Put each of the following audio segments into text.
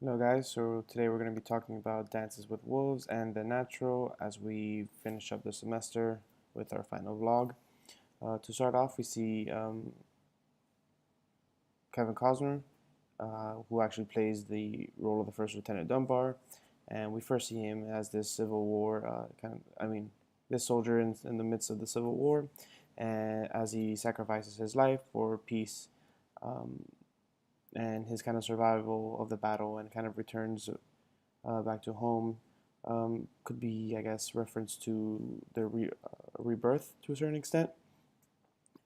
Hello guys, so today we're going to be talking about Dances with Wolves and The Natural as we finish up the semester with our final vlog. To start off, we see Kevin Costner, who actually plays the role of the first Lieutenant Dunbar, and we first see him as this Civil War this soldier in the midst of the Civil War, and as he sacrifices his life for peace. Um, and his kind of survival of the battle and kind of returns back to home could be, I guess, reference to the rebirth to a certain extent,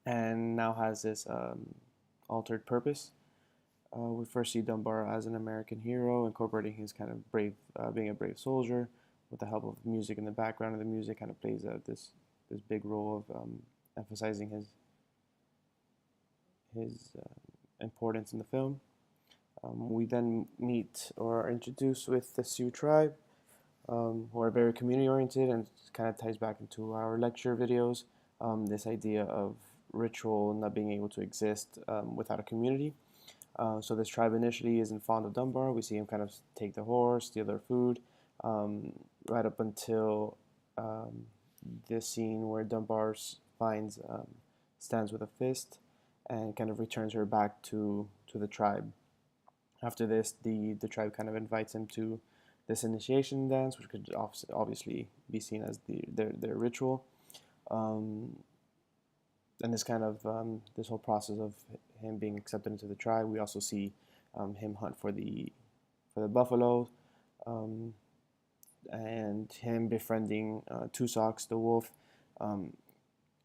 and now has this altered purpose. We first see Dunbar as an American hero, incorporating his kind of being a brave soldier, with the help of music in the background. And the music kind of plays this big role of emphasizing his importance in the film. We then meet or are introduced with the Sioux tribe, who are very community oriented, and it kind of ties back into our lecture videos. This idea of ritual not being able to exist without a community. So this tribe initially isn't fond of Dunbar. We see him kind of take the horse, steal their food, right up until this scene where Dunbar finds stands with a fist and kind of returns her back to the tribe. After this, the tribe kind of invites him to this initiation dance, which could obviously be seen as their ritual. Um, and this kind of this whole process of him being accepted into the tribe, we also see him hunt for the buffalo, um, and him befriending Two Socks, the wolf. Um,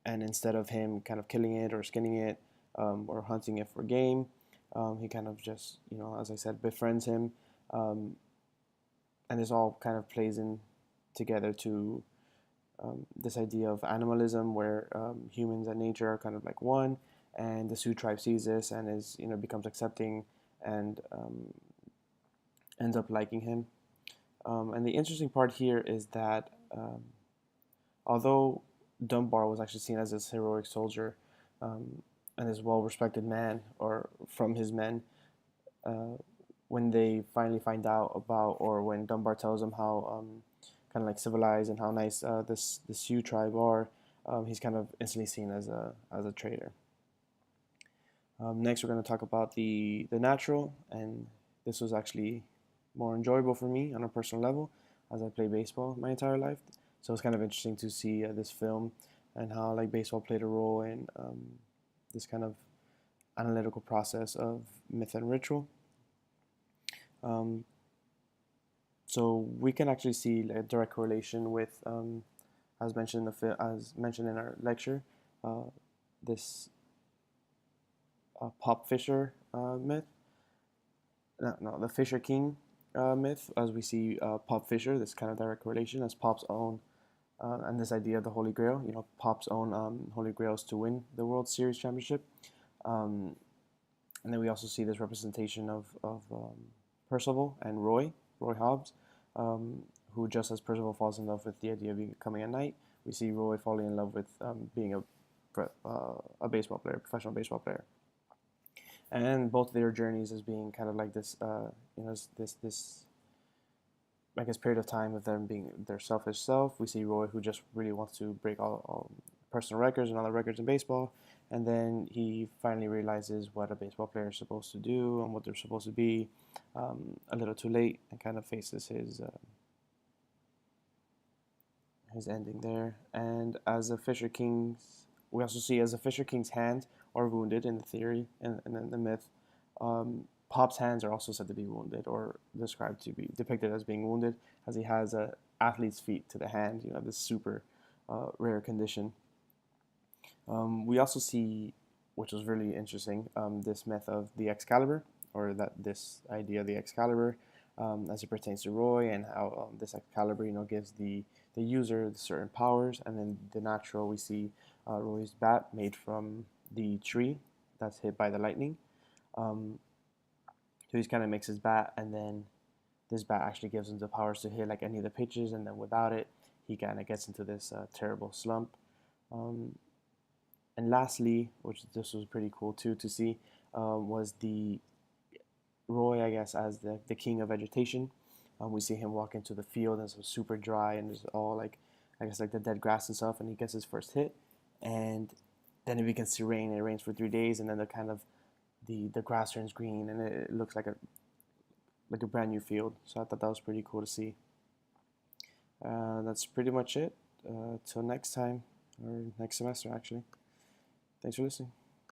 and instead of him kind of killing it or skinning it or hunting it for game, he kind of just, as I said, befriends him, um, and this all kind of plays in together to this idea of animalism, where humans and nature are kind of like one, and the Sioux tribe sees this and is becomes accepting and ends up liking him. And the interesting part here is that although Dunbar was actually seen as this heroic soldier and this well-respected man, or from his men, uh, when they finally find out about, or when Dunbar tells them how kind of like civilized and how nice the Sioux tribe are, he's kind of instantly seen as a traitor. Next, we're going to talk about the natural, and this was actually more enjoyable for me on a personal level, as I play baseball my entire life. So it's kind of interesting to see this film and how like baseball played a role in this kind of analytical process of myth and ritual. Um, so we can actually see a direct correlation with, as mentioned as mentioned in our lecture, uh, this Pop Fisher myth. No, the Fisher King myth, as we see Pop Fisher, this kind of direct correlation as Pop's own, and this idea of the Holy Grail. Pop's own Holy Grails to win the World Series championship. Um, and then we also see this representation of Percival and Roy Hobbs, who, just as Percival falls in love with the idea of becoming a knight, we see Roy falling in love with being a baseball player, professional baseball player. And both their journeys as being kind of like this, this I guess period of time of them being their selfish self. We see Roy, who just really wants to break all personal records and all the records in baseball, and then he finally realizes what a baseball player is supposed to do and what they're supposed to be, a little too late, and kind of faces his ending there. And as a Fisher King's, we also see as a Fisher King's hand are wounded in the theory and in the myth. Pop's hands are also said to be wounded, or described to be depicted as being wounded, as he has a athlete's feet to the hand. This super rare condition. We also see, which was really interesting, this myth of the Excalibur, or that this idea of the Excalibur, as it pertains to Roy, and how this Excalibur, gives the user certain powers. And then the natural, we see Roy's bat made from the tree that's hit by the lightning. Um, so he kind of makes his bat, and then this bat actually gives him the powers to hit like any of the pitches, and then without it, he kind of gets into this terrible slump. Um, and lastly, which this was pretty cool too to see, was Roy, I guess, as the king of vegetation. We see him walk into the field and it's super dry and there's all like, I guess, like the dead grass and stuff, and he gets his first hit, and then it begins to rain. It rains for 3 days, and then the grass turns green, and it looks like a brand new field. So I thought that was pretty cool to see. That's pretty much it. Till next time, or next semester, actually. Thanks for listening.